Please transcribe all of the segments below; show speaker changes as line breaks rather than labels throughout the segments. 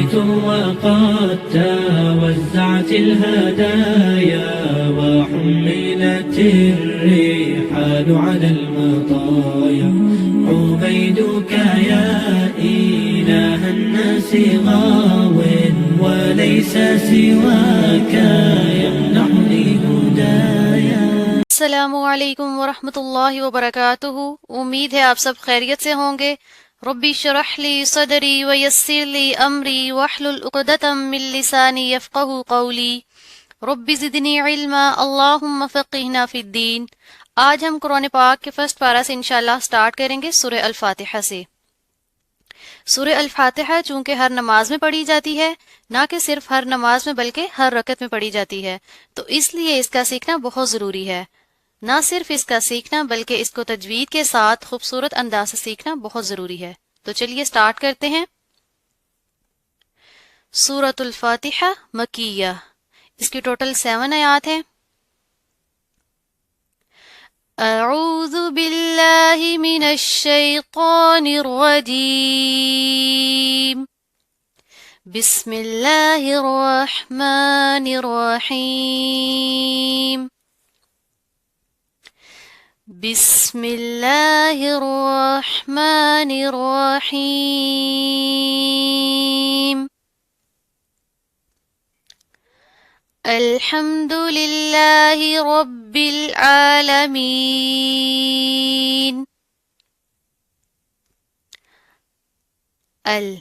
حيث وقد توزعت الهدايا وحملت الرحال على المطايا عبيدك يا إله الناس غاو وليس سواك يمنحني هدايا.
السلام علیکم ورحمۃ اللہ وبرکاتہ. امید ہے آپ سب خیریت سے ہوں گے. ربی اشرح لی صدری ویسر لی امری واحلل عقدۃ من لسانی یفقہوا قولی. ربی زدنی علما اللہم فقہنا فی الدین. آج ہم قرآن پاک کے فرسٹ پارہ سے انشاءاللہ سٹارٹ کریں گے سورہ الفاتحہ سے. سورہ الفاتحہ چونکہ ہر نماز میں پڑھی جاتی ہے، نہ کہ صرف ہر نماز میں بلکہ ہر رکعت میں پڑھی جاتی ہے، تو اس لیے اس کا سیکھنا بہت ضروری ہے. نہ صرف اس کا سیکھنا بلکہ اس کو تجوید کے ساتھ خوبصورت انداز سے سیکھنا بہت ضروری ہے. تو چلیے سٹارٹ کرتے ہیں. سورۃ الفاتحہ مکیہ، اس کی ٹوٹل 7 آیات ہیں. اعوذ باللہ من الشیطان الرجیم، بسم اللہ الرحمن الرحیم، بسم اللہ الرحمن الرحیم. الحمد للہ رب العالمین. ال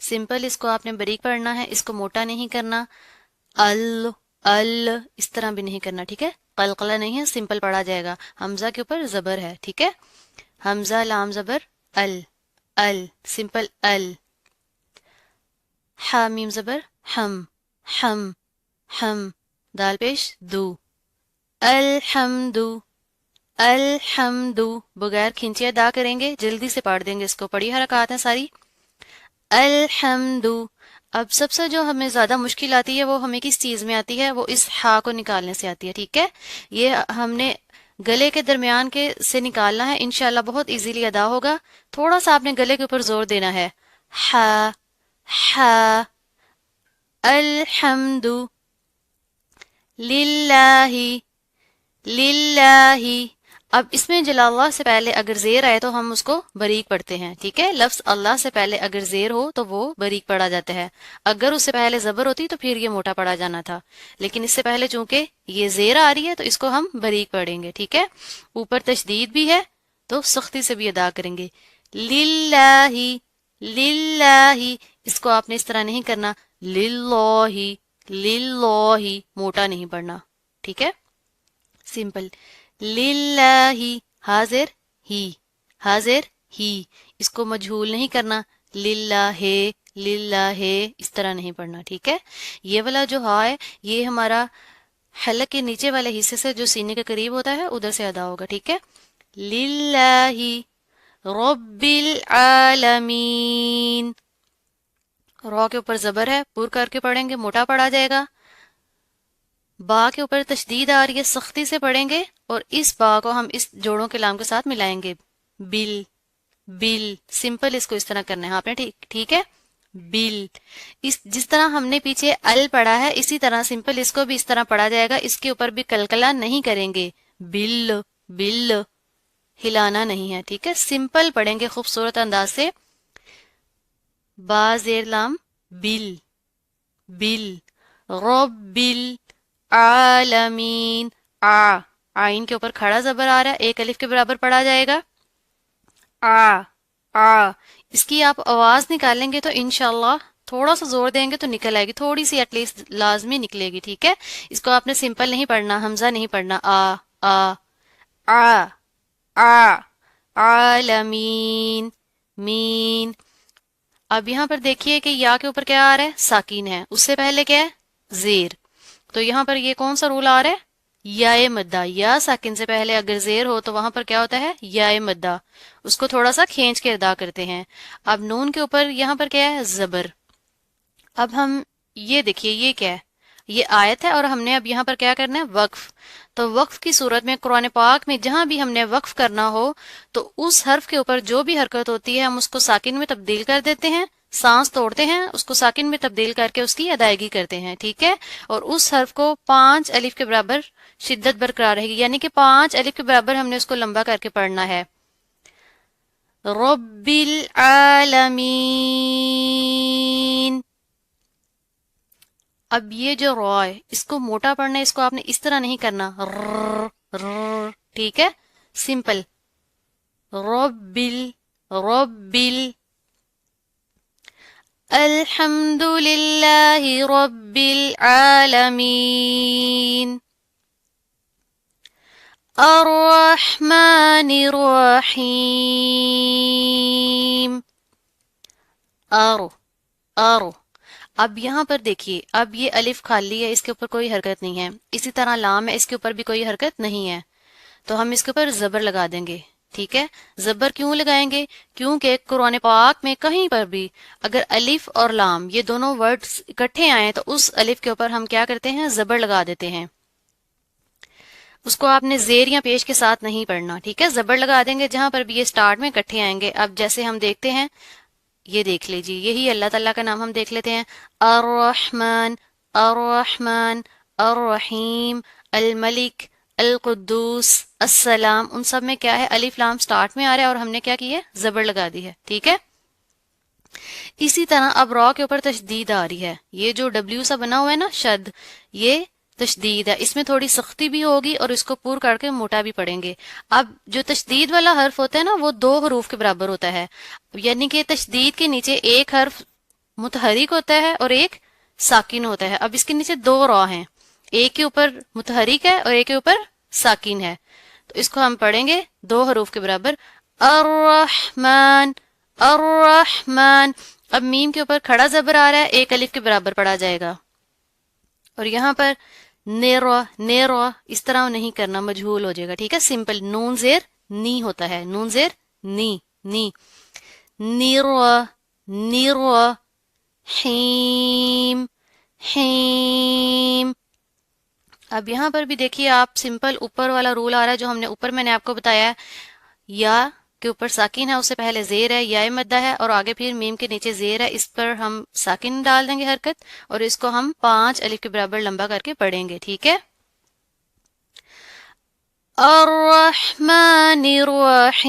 سمپل اس کو آپ نے باریک پڑھنا ہے، اس کو موٹا نہیں کرنا. ال اس طرح بھی نہیں کرنا، ٹھیک ہے؟ قلقلہ نہیں ہے، سمپل پڑھا جائے گا. حمزہ کے اوپر زبر ہے، ٹھیک ہے؟ حمزہ لام زبر ال سمپل ال. حا میم زبر ہم دال پیش دو. الحمد بغیر کھینچے ادا کریں گے، جلدی سے پڑھ دیں گے اس کو. پڑھی حرکات ہیں ساری. الحمد. اب سب سے جو ہمیں زیادہ مشکل آتی ہے وہ ہمیں کس چیز میں آتی ہے؟ وہ اس ہا کو نکالنے سے آتی ہے، ٹھیک ہے؟ یہ ہم نے گلے کے درمیان کے سے نکالنا ہے، انشاءاللہ بہت ایزیلی ادا ہوگا. تھوڑا سا آپ نے گلے کے اوپر زور دینا ہے. ہا الحمد للہ. اب اس میں جلال اللہ سے پہلے اگر زیر آئے تو ہم اس کو باریک پڑھتے ہیں، ٹھیک ہے؟ لفظ اللہ سے پہلے اگر زیر ہو تو وہ باریک پڑھا جاتا ہے. اگر اس سے پہلے زبر ہوتی تو پھر یہ موٹا پڑھا جانا تھا، لیکن اس سے پہلے چونکہ یہ زیر آ رہی ہے تو اس کو ہم باریک پڑھیں گے، ٹھیک ہے؟ اوپر تشدید بھی ہے تو سختی سے بھی ادا کریں گے. للہ اس کو آپ نے اس طرح نہیں کرنا. للہ موٹا نہیں پڑھنا، ٹھیک ہے؟ سمپل. للہ حاضر ہی اس کو مجہول نہیں کرنا. للہ اس طرح نہیں پڑھنا، ٹھیک ہے؟ یہ والا جو ہا ہے یہ ہمارا حلق کے نیچے والے حصے سے جو سینے کے قریب ہوتا ہے ادھر سے ادا ہوگا، ٹھیک ہے؟ للہ رب العالمین. را کے اوپر زبر ہے، پر کر کے پڑھیں گے، موٹا پڑھا جائے گا. با کے اوپر تشدید آ رہی ہے، سختی سے پڑھیں گے، اور اس با کو ہم اس جوڑوں کے لام کے ساتھ ملائیں گے. بل سمپل اس کو اس طرح کرنا ہے آپ نے، ٹھیک ہے؟ بل. جس طرح ہم نے پیچھے ال پڑھا ہے اسی طرح سمپل اس کو بھی اس طرح پڑھا جائے گا. اس کے اوپر بھی کلکلا نہیں کریں گے. بل ہلانا نہیں ہے، ٹھیک ہے؟ سمپل پڑھیں گے خوبصورت انداز سے. با زیر لام بل رب العالمین. آئین کے اوپر کھڑا زبر آ رہا ہے، ایک الف کے برابر پڑھا جائے گا. اس کی آپ آواز نکالیں گے تو انشاءاللہ تھوڑا سا زور دیں گے تو نکل آئے گی، تھوڑی سی ایٹ لیسٹ لازمی نکلے گی، ٹھیک ہے؟ اس کو آپ نے سمپل نہیں پڑھنا، حمزہ نہیں پڑھنا. عالمین مین. اب یہاں پر دیکھیے کہ یا کے اوپر کیا آ رہا ہے؟ ساکین ہے. اس سے پہلے کیا ہے؟ زیر. تو یہاں پر یہ کون سا رول آ رہا ہے؟ یا مدہ. یا ساکن سے پہلے اگر زیر ہو تو وہاں پر کیا ہوتا ہے؟ یا مدہ. اس کو تھوڑا سا کھینچ کے ادا کرتے ہیں. اب نون کے اوپر یہاں پر کیا ہے؟ زبر. اب ہم یہ دیکھیے یہ کیا ہے؟ یہ آیت ہے اور ہم نے اب یہاں پر کیا کرنا ہے؟ وقف. تو وقف کی صورت میں قرآن پاک میں جہاں بھی ہم نے وقف کرنا ہو تو اس حرف کے اوپر جو بھی حرکت ہوتی ہے ہم اس کو ساکن میں تبدیل کر دیتے ہیں، سانس توڑتے ہیں، اس کو ساکن میں تبدیل کر کے اس کی ادائیگی کرتے ہیں، ٹھیک ہے، اور اس حرف کو 5 الف کے برابر شدت برقرار رہے گی، یعنی کہ 5 الف کے برابر ہم نے اس کو لمبا کر کے پڑھنا ہے. رب العالمین. اب یہ جو را ہے اس کو موٹا پڑھنا ہے، اس کو آپ نے اس طرح نہیں کرنا، ٹھیک ہے، سمپل. رب الحمد للہ رب العالمین. الرحمن الرحیم. ارو. اب یہاں پر دیکھیے، اب یہ الف خالی ہے، اس کے اوپر کوئی حرکت نہیں ہے. اسی طرح لام ہے، اس کے اوپر بھی کوئی حرکت نہیں ہے، تو ہم اس کے اوپر زبر لگا دیں گے، ٹھیک ہے. زبر کیوں لگائیں گے؟ کیونکہ قرآن پاک میں کہیں پر بھی اگر الف اور لام یہ دونوں ورڈز اکٹھے آئیں تو اس الف کے اوپر ہم کیا کرتے ہیں؟ زبر لگا دیتے ہیں. اس کو آپ نے زیر یا پیش کے ساتھ نہیں پڑھنا، ٹھیک ہے، زبر لگا دیں گے جہاں پر بھی یہ سٹارٹ میں اکٹھے آئیں گے. اب جیسے ہم دیکھتے ہیں، یہ دیکھ لیجیے، یہی اللہ تعالیٰ کا نام ہم دیکھ لیتے ہیں، الرحمن الرحمن الرحیم الملک القدوس السلام. ان سب میں کیا ہے؟ الف لام سٹارٹ میں آ رہا ہے اور ہم نے کیا کی ہے؟ زبر لگا دی ہے، ٹھیک ہے. اسی طرح اب را کے اوپر تشدید آ رہی ہے، یہ جو ڈبلیو سا بنا ہوا ہے نا، شد، یہ تشدید ہے، اس میں تھوڑی سختی بھی ہوگی اور اس کو پور کر کے موٹا بھی پڑیں گے. اب جو تشدید والا حرف ہوتا ہے نا وہ 2 حروف کے برابر ہوتا ہے، یعنی کہ تشدید کے نیچے ایک حرف متحرک ہوتا ہے اور ایک ساکن ہوتا ہے. اب اس کے نیچے 2 را ہیں، ایک کے اوپر متحرک ہے اور ایک کے اوپر ساکن ہے، تو اس کو ہم پڑھیں گے 2 حروف کے برابر، الرحمن الرحمن. اب میم کے اوپر کھڑا زبر آ رہا ہے، 1 الف کے برابر پڑھا جائے گا، اور یہاں پر نیرو اس طرح نہیں کرنا، مجہول ہو جائے گا، ٹھیک ہے. سمپل نون زیر نی ہوتا ہے، نون زیر نی نیرو حیم. اب یہاں پر بھی دیکھیے آپ، سمپل اوپر والا رول آ رہا ہے جو ہم نے اوپر میں نے آپ کو بتایا ہے، یا کے اوپر ساکن ہے، اس سے پہلے زیر ہے، یا مدہ ہے، اور آگے پھر میم کے نیچے زیر ہے، اس پر ہم ساکن ڈال دیں گے حرکت، اور اس کو ہم 5 الف کے برابر لمبا کر کے پڑھیں گے، ٹھیک ہے. الرحمن الرحیم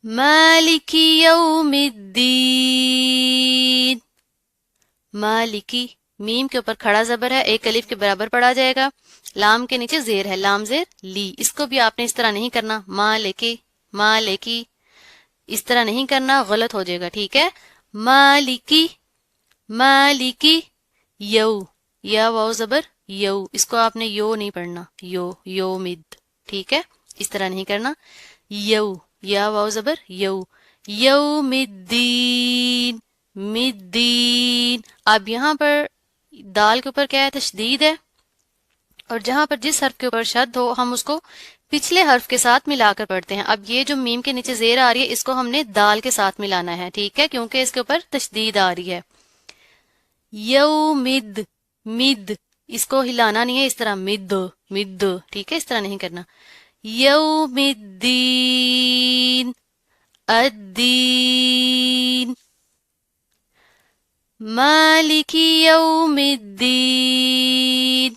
مالک یوم الدین. مالکی، میم کے اوپر کھڑا زبر ہے، 1 الف کے برابر پڑھا جائے گا، لام کے نیچے زیر ہے، لام زیر لی. اس کو بھی آپ نے اس طرح نہیں کرنا، مالکی اس طرح نہیں کرنا، غلط ہو جائے گا، ٹھیک ہے. مالکی یو، یا واو زبر یو، اس کو آپ نے یو نہیں پڑھنا، یو مد، ٹھیک ہے، اس طرح نہیں کرنا. یو، یا واو زبر یو، یوم الدین، مدین. اب یہاں پر دال کے اوپر کیا ہے؟ تشدید ہے، اور جہاں پر جس حرف کے اوپر شد ہو ہم اس کو پچھلے حرف کے ساتھ ملا کر پڑھتے ہیں. اب یہ جو میم کے نیچے زیر آ رہی ہے اس کو ہم نے دال کے ساتھ ملانا ہے، ٹھیک ہے، کیونکہ اس کے اوپر تشدید آ رہی ہے. یومد، مد، اس کو ہلانا نہیں ہے، اس طرح مد، ٹھیک ہے، اس طرح نہیں کرنا. یوم الدین، الدین، مالک یوم الدین،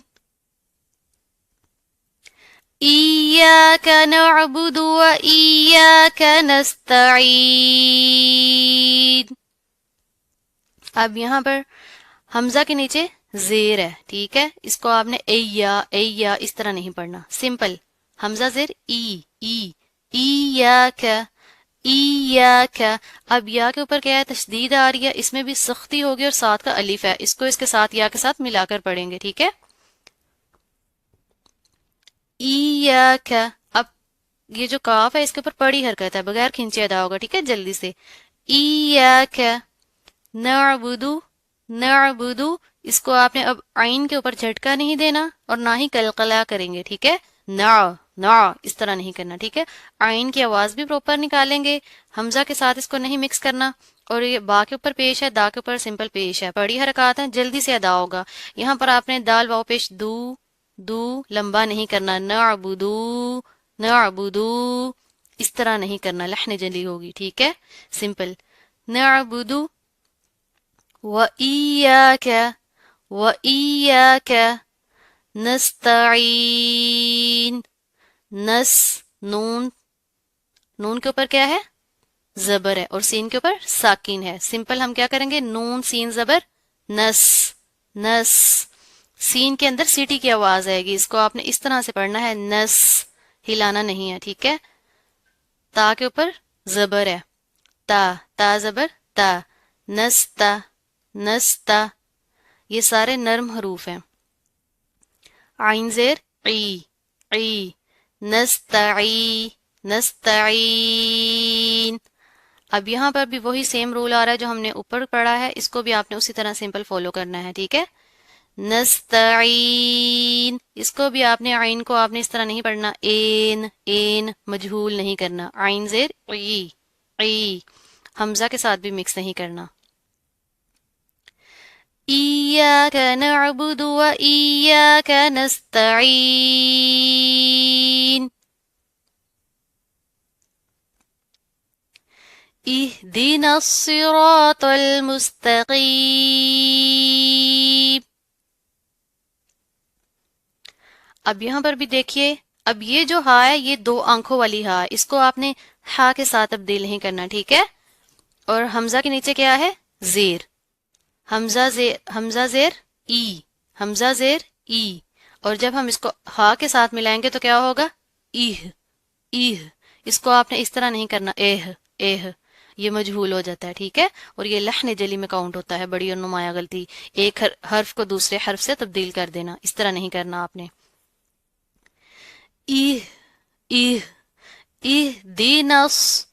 ایاک نعبد و ایاک نستعین. اب یہاں پر حمزہ کے نیچے زیر ہے، ٹھیک ہے، اس کو آپ نے ایا اس طرح نہیں پڑھنا، سمپل حمزہ زیر ایاک. اب یا کے اوپر کیا ہے؟ تشدید آ رہی ہے، اس میں بھی سختی ہوگی اور ساتھ کا الف ہے، اس کو اس کے ساتھ یا کے ساتھ ملا کر پڑھیں گے، ٹھیک ہے. ایاک، اب یہ جو کاف ہے اس کے اوپر پڑی حرکت ہے، بغیر کھینچے ادا ہوگا، ٹھیک ہے، جلدی سے. ایاک نعبدو، اس کو آپ نے اب عین کے اوپر جھٹکا نہیں دینا اور نہ ہی قلقلہ کریں گے، ٹھیک ہے. نا اس طرح نہیں کرنا، ٹھیک ہے. عین کی آواز بھی پراپر نکالیں گے، حمزہ کے ساتھ اس کو نہیں مکس کرنا، اور یہ با کے اوپر پیش ہے، دا کے اوپر سمپل پیش ہے، بڑی حرکات ہیں، جلدی سے ادا ہوگا. یہاں پر آپ نے دال واو پیش دو لمبا نہیں کرنا، نعبدو اس طرح نہیں کرنا، لحن جلی ہوگی، ٹھیک ہے، سمپل. نعبد وإياك وإياك نستعین. نس، نون، نون کے اوپر کیا ہے؟ زبر ہے، اور سین کے اوپر ساکین ہے. سمپل ہم کیا کریں گے؟ نون سین زبر نس، نس. سین کے اندر سیٹی کی آواز آئے گی، اس کو آپ نے اس طرح سے پڑھنا ہے، نس، ہلانا نہیں ہے، ٹھیک ہے. تا کے اوپر زبر ہے، تا، تا زبر تا. نستا، نستا. یہ سارے نرم حروف ہیں. عین زیر عی، عی. نستعی، نستعین. اب یہاں پر بھی وہی سیم رول آ رہا ہے جو ہم نے اوپر پڑھا ہے، اس کو بھی آپ نے اسی طرح سمپل فالو کرنا ہے، ٹھیک ہے. نستعین، اس کو بھی آپ نے عین کو آپ نے اس طرح نہیں پڑھنا، این، این مجہول نہیں کرنا. عین زیر عی، عی. حمزہ کے ساتھ بھی مکس نہیں کرنا. إياك نعبد وإياك نستعين. اهدنا الصراط المستقيم. اب یہاں پر بھی دیکھیے، اب یہ جو ہا ہے یہ 2 آنکھوں والی ہا ہے، اس کو آپ نے ہا کے ساتھ تبدیل نہیں کرنا، ٹھیک ہے. اور حمزہ کے نیچے کیا ہے؟ زیر. حمزہ زیر، حمزہ زیر ای، حمزہ زیر ای. اور جب ہم اس کو ہا کے ساتھ ملائیں گے تو کیا ہوگا؟ ایہ، ایہ. اس کو آپ نے اس طرح نہیں کرنا، ایہ، ایہ، یہ مجہول ہو جاتا ہے، ٹھیک ہے. اور یہ لحن جلی میں کاؤنٹ ہوتا ہے، بڑی اور نمایاں غلطی. ایک حرف کو دوسرے حرف سے تبدیل کر دینا، اس طرح نہیں کرنا آپ نے. ایہ، ایہ، ایہ دی نس،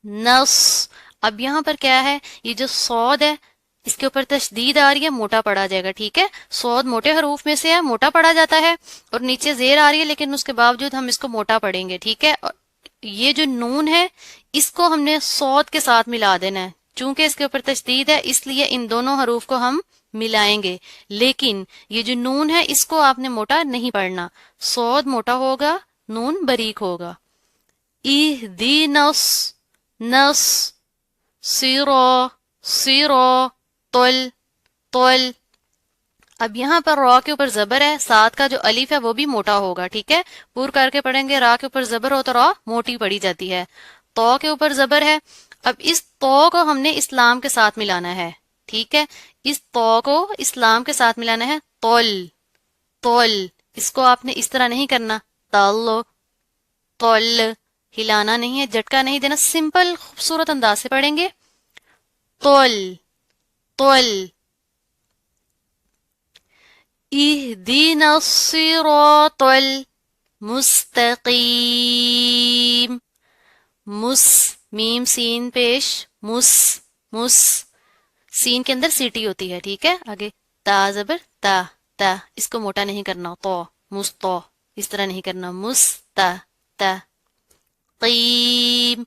نس. اب یہاں پر کیا ہے؟ یہ جو صاد ہے اس کے اوپر تشدید آ رہی ہے، موٹا پڑا جائے گا، ٹھیک ہے. صاد موٹے حروف میں سے ہے، موٹا پڑا جاتا ہے. اور نیچے زیر آ رہی ہے لیکن اس کے باوجود ہم اس کو موٹا پڑھیں گے، ٹھیک ہے. اور یہ جو نون ہے اس کو ہم نے صاد کے ساتھ ملا دینا ہے. چونکہ اس کے اوپر تشدید ہے اس لیے ان دونوں حروف کو ہم ملائیں گے، لیکن یہ جو نون ہے اس کو آپ نے موٹا نہیں پڑھنا. صاد موٹا ہوگا، نون باریک ہوگا. اہدینس، نس، سیرو، سیرو، تل، تل. اب یہاں پر را کے اوپر زبر ہے، ساتھ کا جو الف ہے وہ بھی موٹا ہوگا، ٹھیک ہے. پور کر کے پڑھیں گے، را کے اوپر زبر ہو تو را موٹی پڑی جاتی ہے. تو کے اوپر زبر ہے. اب اس تو کو ہم نے اسلام کے ساتھ ملانا ہے، ٹھیک ہے. اس تو کو اسلام کے ساتھ ملانا ہے، تول، تول. اس کو آپ نے اس طرح نہیں کرنا، تالو، تول. ہلانا نہیں ہے، جھٹکا نہیں دینا، سمپل خوبصورت انداز سے پڑھیں گے، تول، تول. اهدنا الصراط المستقیم. مس، میم سین پیش، مس، مس. سین کے اندر سیٹی ہوتی ہے، ٹھیک ہے. آگے تا زبر تا، تا. اس کو موٹا نہیں کرنا، تو، مستو. اس طرح نہیں کرنا، مس، تا، تا. قیم،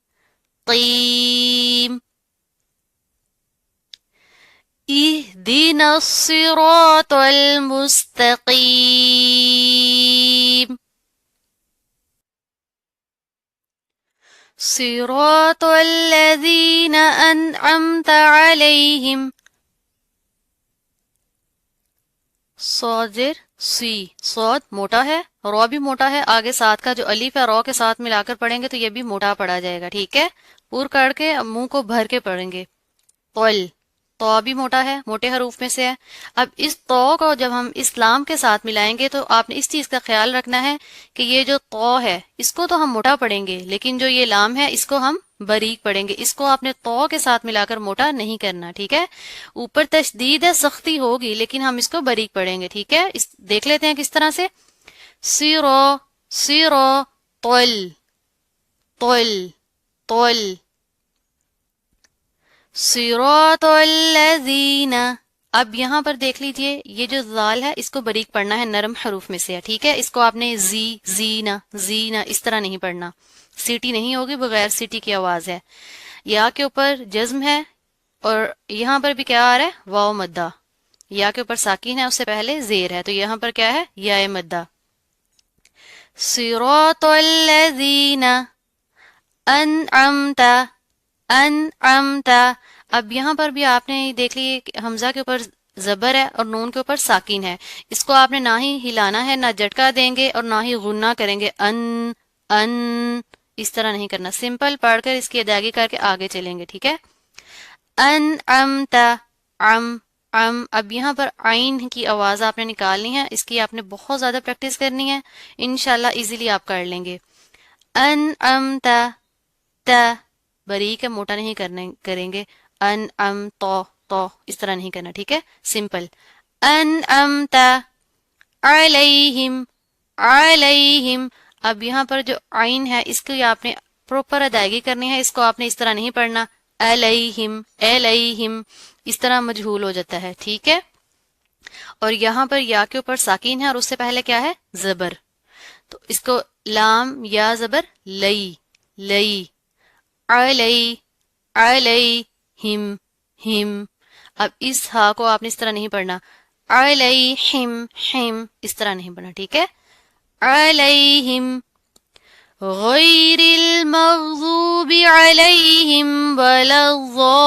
قیم. اهدنا الصراط المستقيم. صراط الذين أنعمت عليهم. صادر سی، صاد موٹا ہے، رو بھی موٹا ہے. آگے ساتھ کا جو الف ہے رو کے ساتھ ملا کر پڑھیں گے تو یہ بھی موٹا پڑا جائے گا، ٹھیک ہے. پور کر کے منہ کو بھر کے پڑھیں گے. قل، تو بھی موٹا ہے، موٹے حروف میں سے ہے. اب اس تو کو جب ہم اسلام کے ساتھ ملائیں گے تو آپ نے اس چیز کا خیال رکھنا ہے کہ یہ جو تو ہے اس کو تو ہم موٹا پڑھیں گے، لیکن جو یہ لام ہے اس کو ہم باریک پڑھیں گے. اس کو آپ نے تو کے ساتھ ملا کر موٹا نہیں کرنا، ٹھیک ہے. اوپر تشدید ہے، سختی ہوگی، لیکن ہم اس کو باریک پڑھیں گے، ٹھیک ہے. دیکھ لیتے ہیں کس طرح سے. سیرو، سیرو، طل، طل، طل. صراط الذین. اب یہاں پر دیکھ لیجئے یہ جو ذال ہے اس کو باریک پڑھنا ہے، نرم حروف میں سے ہے، ٹھیک ہے. اس کو آپ نے زی، زینا، زینا اس طرح نہیں پڑھنا، سیٹی نہیں ہوگی، بغیر سیٹی کی آواز ہے. یا کے اوپر جزم ہے اور یہاں پر بھی کیا آ رہا ہے؟ واو مدہ. یا کے اوپر ساکین ہے، اس سے پہلے زیر ہے، تو یہاں پر کیا ہے؟ یا مدہ. صراط الذین. انعمت انعمت. اب یہاں پر بھی آپ نے دیکھ لیے کہ حمزہ کے اوپر زبر ہے اور نون کے اوپر ساکن ہے. اس کو آپ نے نہ ہی ہلانا ہے، نہ جھٹکا دیں گے اور نہ ہی غنہ کریں گے. ان اس طرح نہیں کرنا، سمپل پڑھ کر اس کی ادائیگی کر کے آگے چلیں گے. ٹھیک ہے. انعمت ام. اب یہاں پر عین کی آواز آپ نے نکالنی ہے، اس کی آپ نے بہت زیادہ پریکٹس کرنی ہے، انشاءاللہ ایزیلی آپ کر لیں گے. انعمت بریک ہے، موٹا نہیں کریں گے. تو اس طرح نہیں کرنا. ٹھیک ہے، سمپل. انعمت علیہم. اب یہاں پر جو عین ہے اس کی آپ نے پروپر ادائیگی کرنی ہے، اس کو آپ نے اس طرح نہیں پڑھنا علیہم اس طرح مجہول ہو جاتا ہے. ٹھیک ہے. اور یہاں پر یا کے اوپر ساکین ہے اور اس سے پہلے کیا ہے؟ زبر. تو اس کو لام یا زبر لئی علیہم ہم. اب اس ہا کو آپ نے اس طرح نہیں پڑھنا علیہم اس طرح نہیں پڑھنا. ٹھیک ہے. علیہم غیر المغضوب علیہم ولا الضالین.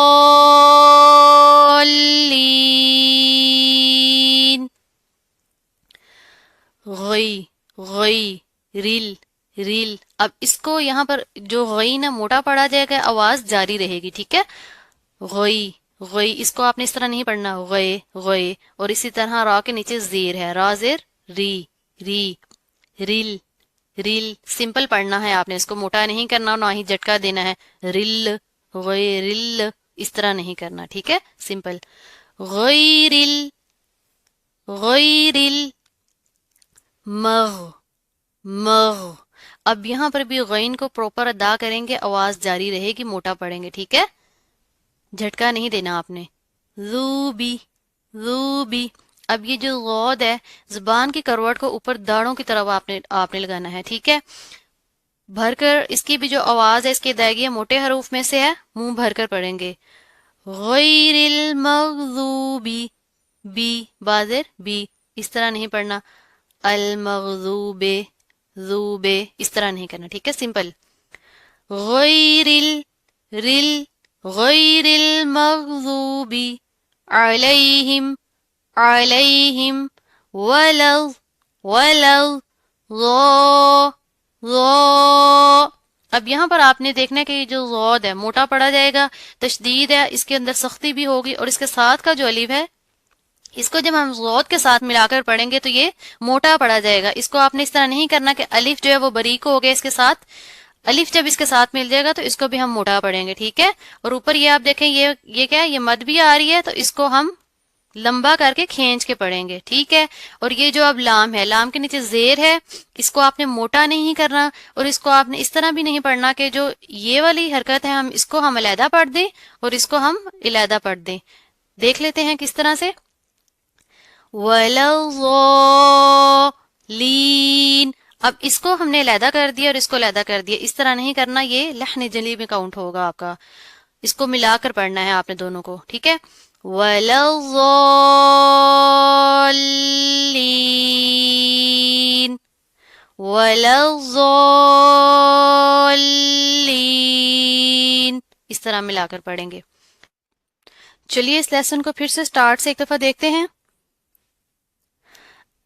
ریل. اب اس کو یہاں پر جو غی نا موٹا پڑا جائے گا، آواز جاری رہے گی. ٹھیک ہے. غی اس کو آپ نے اس طرح نہیں پڑھنا غی. اور اسی طرح را کے نیچے زیر ہے، را زیر ری. ریل سمپل پڑھنا ہے آپ نے، اس کو موٹا نہیں کرنا اور نہ ہی جھٹکا دینا ہے. ریل اس طرح نہیں کرنا. ٹھیک ہے، سمپل. غیر مغ. اب یہاں پر بھی غین کو پروپر ادا کریں گے، آواز جاری رہے گی، موٹا پڑھیں گے. ٹھیک ہے، جھٹکا نہیں دینا آپ نے. ذوبی. اب یہ جو غود ہے، زبان کی کروٹ کو اوپر داڑھوں کی طرف آپ نے لگانا ہے. ٹھیک ہے، بھر کر. اس کی بھی جو آواز ہے، اس کی ادائیگی موٹے حروف میں سے ہے، منہ بھر کر پڑھیں گے. غیر المغضوبی بازر بی اس طرح نہیں پڑھنا. المغضوب اس طرح نہیں کرنا. ٹھیک ہے، سمپل. غیر المغضوب علیہم ولا اب یہاں پر آپ نے دیکھنا ہے کہ جو غود ہے موٹا پڑا جائے گا، تشدید ہے، اس کے اندر سختی بھی ہوگی، اور اس کے ساتھ کا جو الف ہے اس کو جب ہم غود کے ساتھ ملا کر پڑھیں گے تو یہ موٹا پڑا جائے گا. اس کو آپ نے اس طرح نہیں کرنا کہ الف جو ہے وہ باریک ہو گیا، اس کے ساتھ الف جب اس کے ساتھ مل جائے گا تو اس کو بھی ہم موٹا پڑھیں گے. ٹھیک ہے. اور اوپر یہ آپ دیکھیں یہ کیا ہے، یہ مد بھی آ رہی ہے، تو اس کو ہم لمبا کر کے کھینچ کے پڑھیں گے. ٹھیک ہے. اور یہ جو اب لام ہے، لام کے نیچے زیر ہے، اس کو آپ نے موٹا نہیں کرنا، اور اس کو آپ نے اس طرح بھی نہیں پڑھنا کہ جو یہ والی حرکت ہے اس کو ہم علیحدہ پڑھ دیں اور اس کو ہم علیحدہ پڑھ دیں. دیکھ لیتے ہیں کس طرح سے. وَلَضَّالِّينَ. اب اس کو ہم نے علیحدہ کر دیا اور اس کو علیحدہ کر دیا، اس طرح نہیں کرنا، یہ لحن جلی میں کاؤنٹ ہوگا آپ کا. اس کو ملا کر پڑھنا ہے آپ نے دونوں کو. ٹھیک ہے. وَلَضَّالِّينَ اس طرح ملا کر پڑھیں گے. چلیے اس لیسن کو پھر سے سٹارٹ سے ایک دفعہ دیکھتے ہیں.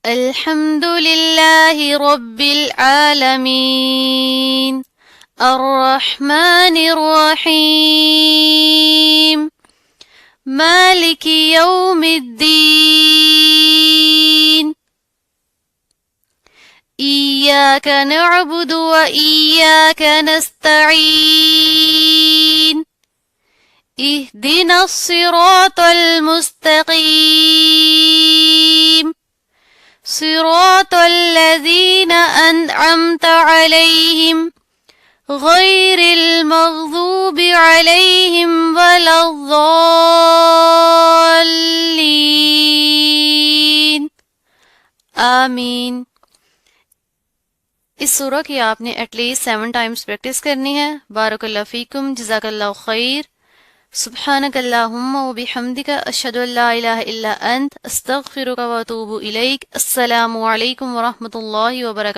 الحمد للہ رب العالمین الرحمن الرحیم مالک یوم الدین ایاک نعبد و ایاک نستعین اهدنا الصراط المستقیم صراط الذين أنعمت عليهم غير المغضوب عليهم ولا الضالين آمین. اس سورہ کی آپ نے ایٹ لیسٹ 7 ٹائمز پریکٹس کرنی ہے. بارک اللہ فیکم، جزاک اللہ خیر. سبحانک اللہم و بحمدک اشہد ان لا الہ الا انت استغفرک و اتوب الیک. السلام علیکم ورحمۃ اللہ وبرکاتہ.